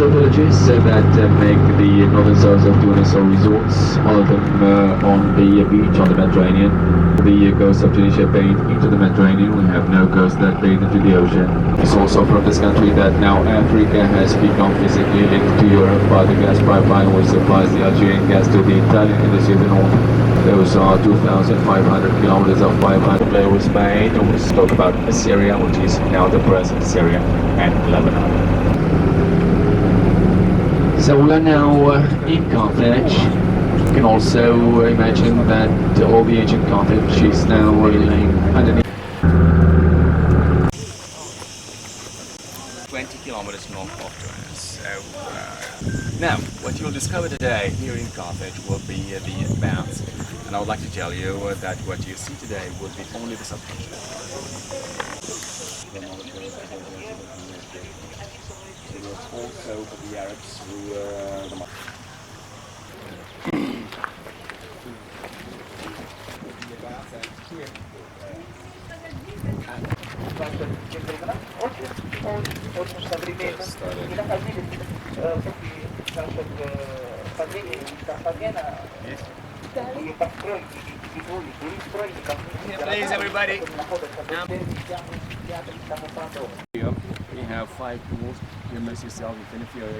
villages that make the northern zones of Tunis or resorts, all of them on the beach on the Mediterranean. The coast of Tunisia bathed into the Mediterranean. We have no coast that bathed into the ocean. It's also from this country that now Africa has become physically linked to Europe by the gas pipeline which supplies the Algerian gas to the Italian industry of the north. Those are 2,500 kilometers of pipeline that was made. And we spoke about Assyria, which is now the present Syria and Lebanon. So we are now in Carthage. You can also imagine that all the ancient Carthage is now laying underneath. 20 kilometers north of Tunis. So, now, what you'll discover today here in Carthage will be the baths. And I would like to tell you that what you see today will be only the subculture. It was also for the Arabs who were the Please, everybody. We have 5 pools. You immerse yourself, you finish your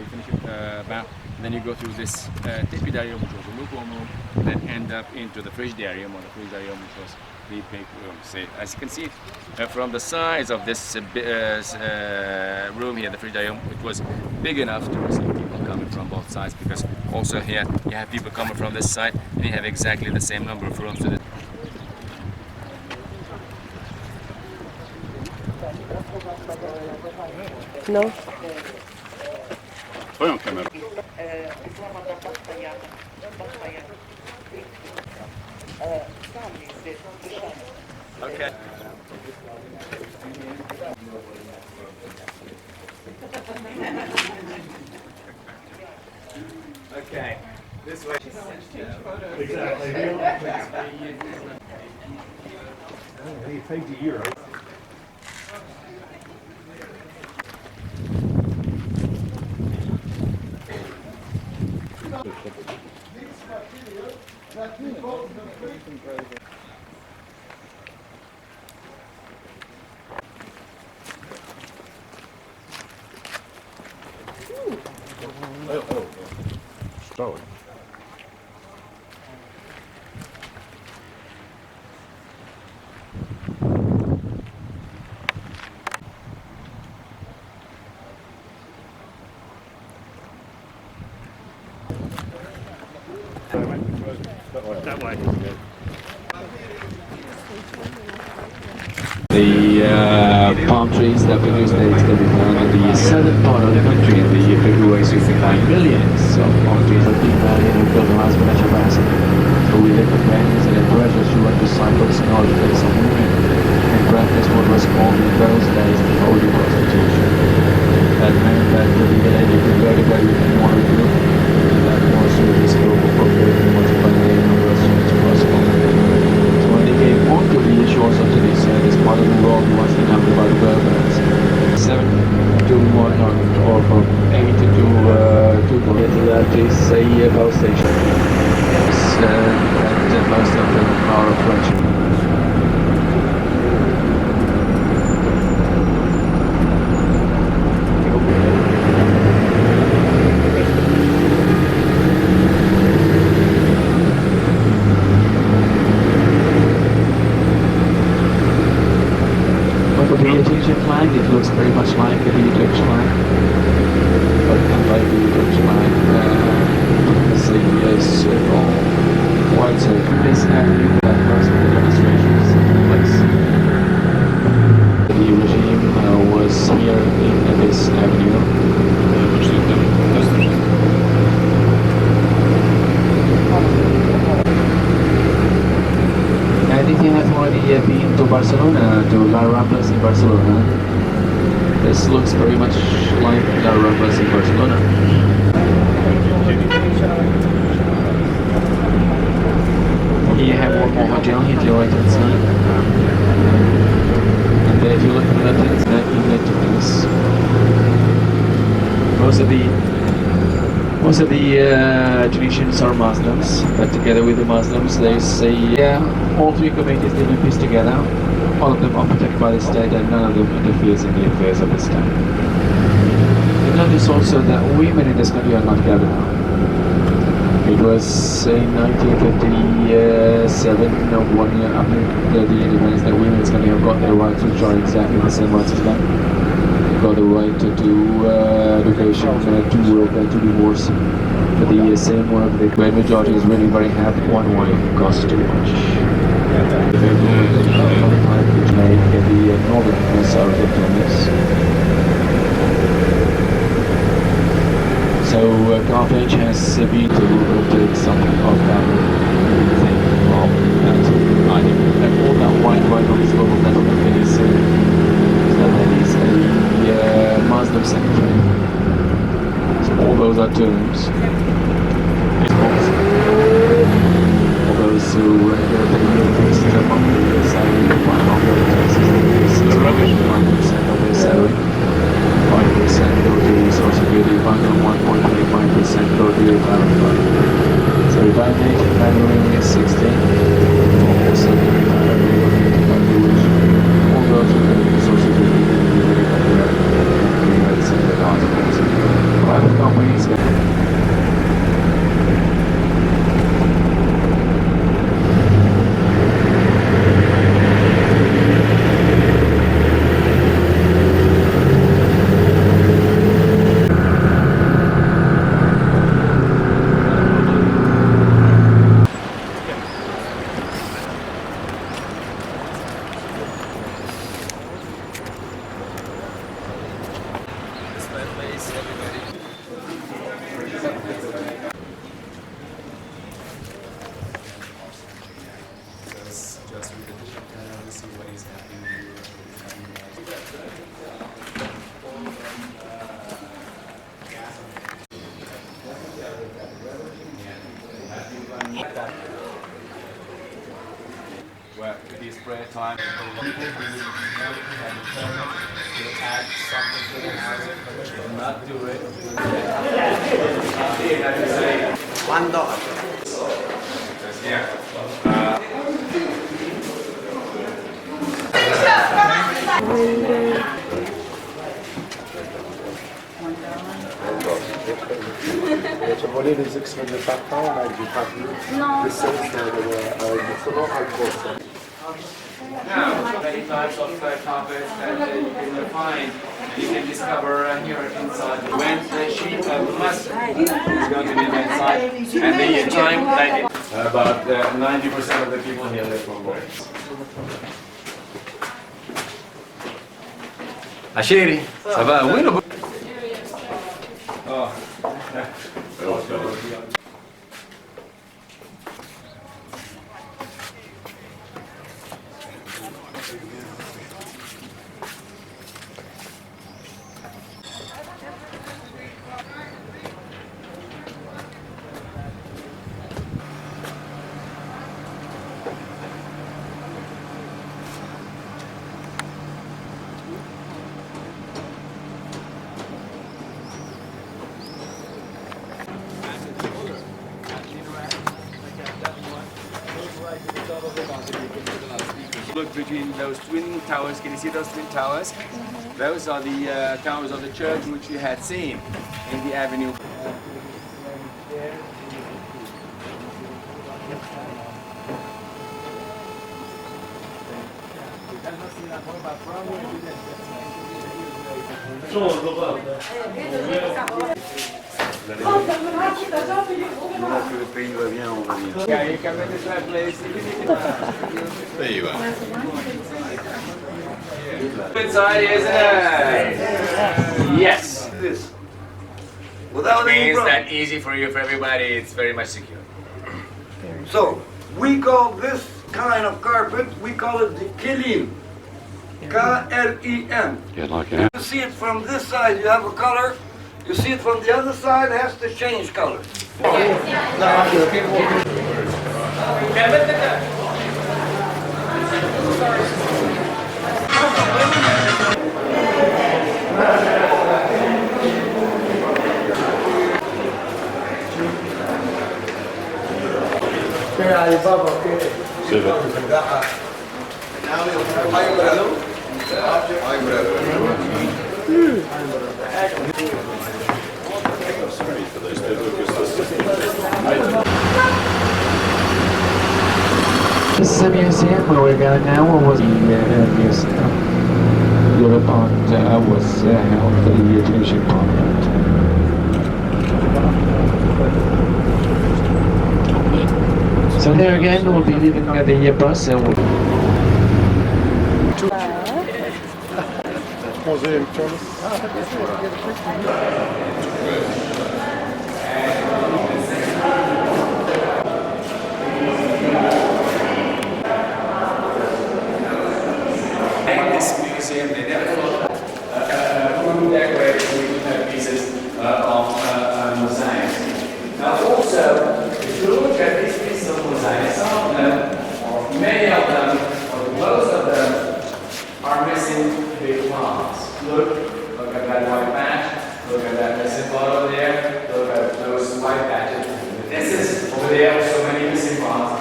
bath, and then you go through this tepidarium, which was a lukewarm room, then end up into the frigidarium, or the frigidarium, which was the big room. So, as you can see from the size of this room here, the frigidarium, it was big enough to receive people coming from both sides, because also here you have people coming from this side, and you have exactly the same number of rooms. No. Poi un camera. Okay. Okay. This way. Exactly. He takes a year. Stone. That way. The palm trees that produce dates can be found in the southern part of the country, in the big oasis of millions of palm trees have been valued and built around natural basin. So we live companions and encourages you to cycles in order to face some women and practice what was called in those days the holy prostitution. That meant that the lady could go to bed with anyone who grew, and that was really the scope of procreating multiplying the number of students as possible. So when they came onto the shores of Tunisia, this part of the world was inhabited by the Berbers. 7 to 1 or from 8 to 2 that is a power station. Yes, and most of them are French. It looks very much like the Egyptian flag, but unlike the Egyptian flag, the city is all white. So this avenue that most of the demonstrations took place. The regime was here in this avenue. And if you have already been to Barcelona, to La Ramblas in Barcelona, this looks very much like La Ramblas in Barcelona. Here you have one more hotel here to your right hand side. And then if you look at the left hand side, you get to this. Most of the Most of the Tunisians are Muslims, but together with the Muslims, they say all three communities live in peace together. All of them are protected by the state, and none of them interferes in the affairs of the state. You notice also that women in this country are not gathered now. It was in 1957, 1 year after the independence, that women in this country have got their rights, which are exactly the same rights as men. Got the right to do education, to work, to divorce. For the same work, the great majority is really very happy. One wife costs too much. The which made the northern south of Tunis. So Carthage has been to take some of that thing from that. I think that all that white right on this global settlement is a Muslim cemetery. So all those are tombs. All those who the fixed monthly salary, 1% of their salary, 5% go to Social Security Fund, and 1.25% go to retirement fund. So retirement family is 16, 4% all goes to the Social Security. Private companies. Well, it is prayer time. People who have determined to add something to the house but should not do it. $1. Yeah. Tu volé les extraits de parfum avec du papier, l'essence avec du selon alcool. Now, many types of carpets that you can find, you can discover here inside. When the sheep of mustard is going to be inside, and the time like about 90% of the people here live from Moorish. Ashiri, ça va? Oui, le Oh. Look between those twin towers. Can you see those twin towers? Those are the towers of the church which you had seen in the avenue. Que le pays va bien, on va bien. Yeah, you can make this place. There you are. Inside, isn't it? Yes. This. Without any Means problem. that easy for you, for everybody. It's very much secure. So, we call this kind of carpet, we call it the Kilim. K-L-E-M. You see it from this side, you have a color. You see it from the other side, it has to change color. This is a museum where we're going now, or was the museum? Your part was held for the Tunisian Parliament. So there again, we'll be leaving the bus and we'll... Museum, Tunis. This museum, they never thought who decorated pieces of mosaics. Now also, if you look at these pieces of mosaics, some of them, or many of them, or most of them, are missing big parts. Look at that white patch, look at that missing bottle there, look at those white patches. This is over there, so many missing parts.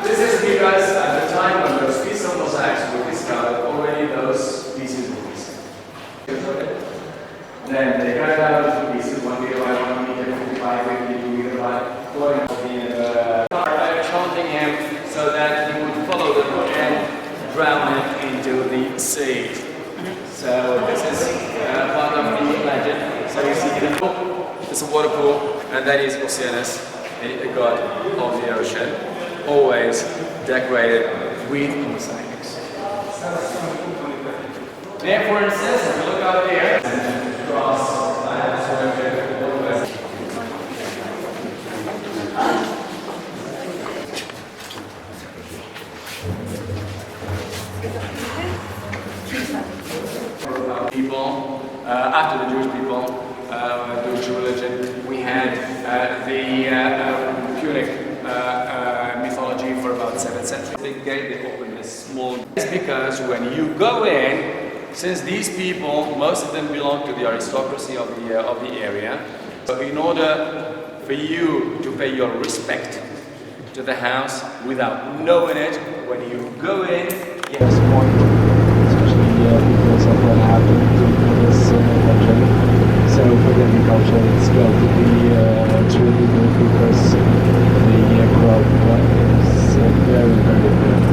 This is because at the time when those pieces of mosaics were discovered, already those pieces were missing. Then they cut out the pieces, 1 meter by 1 meter, 55, 52 meter by 40 meter. Chanting him so that he would follow the book and drown it into the sea. So this is part of the legend. So you see the pool, it's a water pool, and that is Oceanus, the god of the ocean, always decorated with mosaics. There, for instance, if you look out there, cross people, after the Jewish people, the Jewish religion, we had the Punic mythology for about 7th century. Big gate, they opened this small. It's because when you go in, since these people, most of them belong to the aristocracy of the area, so in order for you to pay your respect to the house without knowing it, when you go in, Yes, point, especially because of what happened in this country. So for the agriculture, it's going to be it's really good because the crop is very, very good.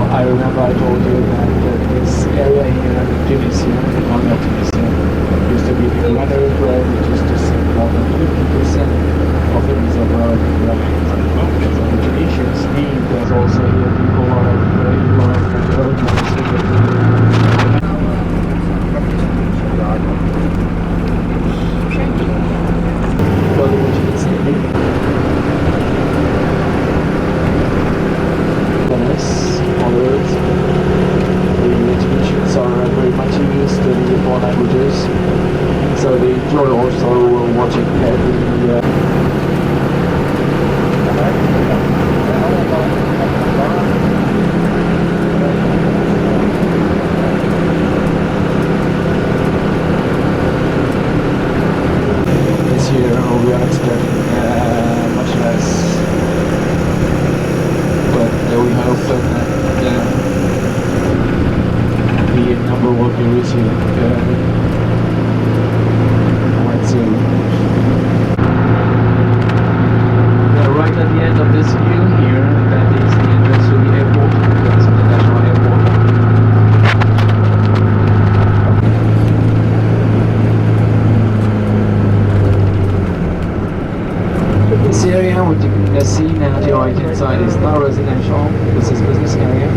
I remember I told you that this area here in Tunisia, or not Tunisia, used to be the granary bread, which used to sell more than 50% of the visa bread. So the Tunisians need, there's also here people so they enjoy also watching every this year we are expecting much less, but we hope that the number will be resumed quite soon. Right at the end of this view here, that is the entrance to the airport, that's the national airport. This area, what you can see now to your right hand side, is not residential, this is business area.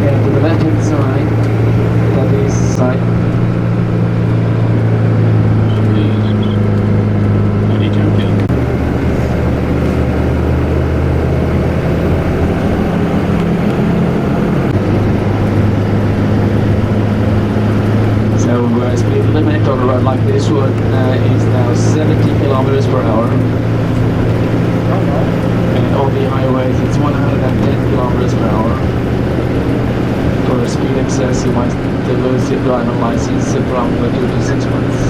And to the left hand side, that is side. Speed limit on a road like this one is now 70 kilometers per hour, and on the highways it's 110 kilometers per hour. For speed excess, you might lose your driving license from 2 to 6 months.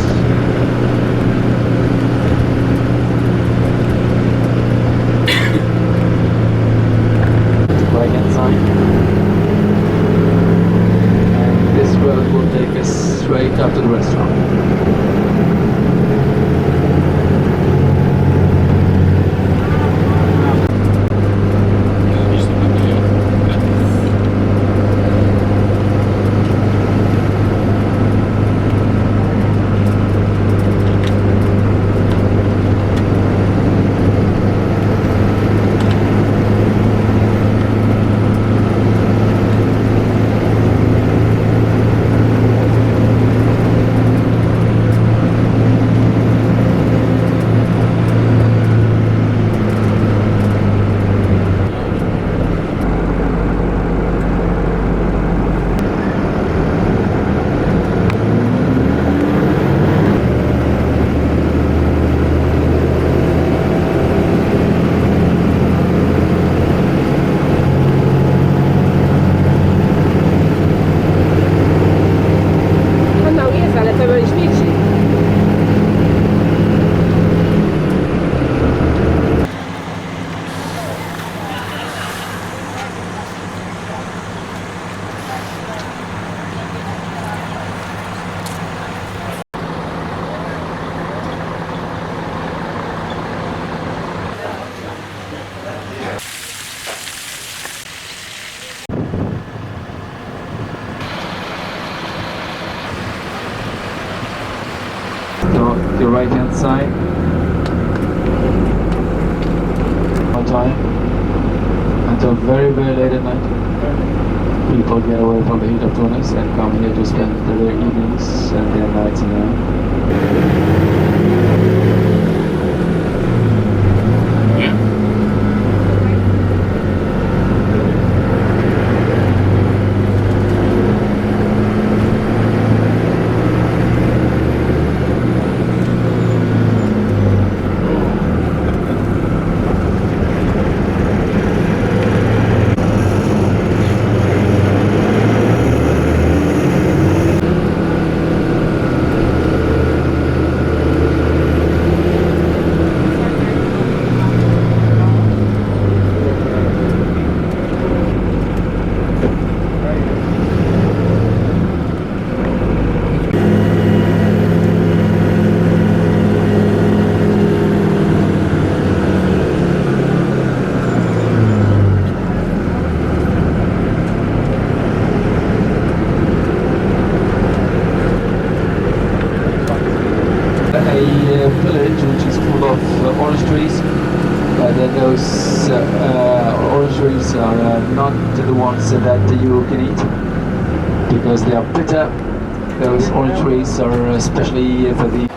The right hand side. On time until very late at night. People get away from the heat of Tunis and come here to spend their evenings and their nights in village which is full of orange trees, but those orange trees are not the ones that you can eat because they are bitter. Those orange trees are especially for the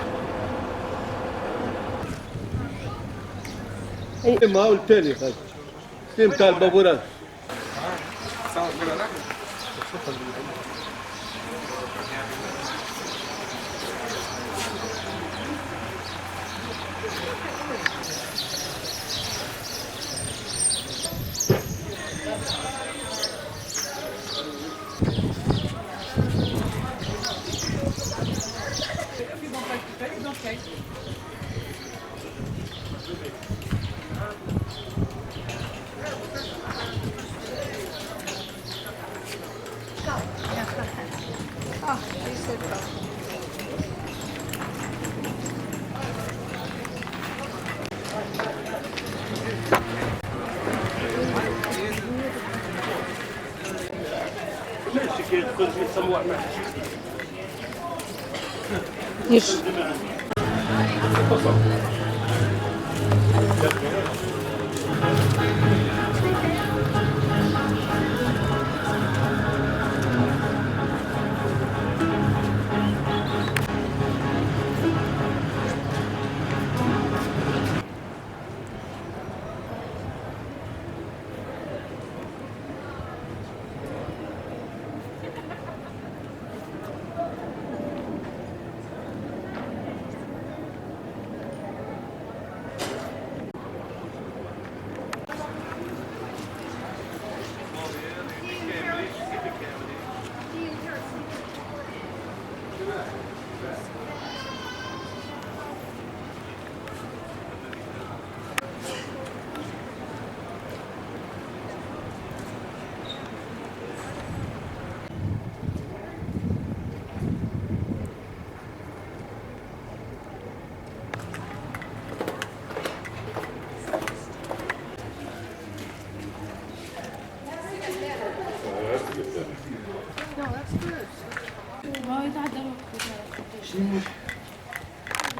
ما والتاني خالد سيم بتاع البابورات Już.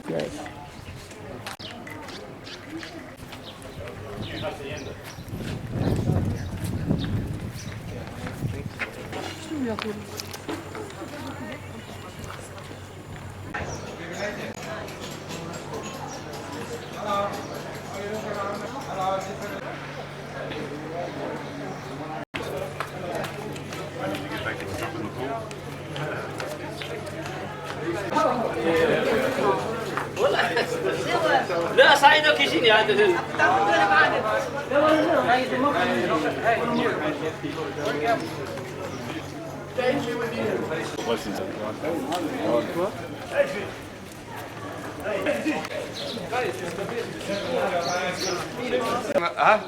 Great. لا صعيدة كيشيني هذا ها؟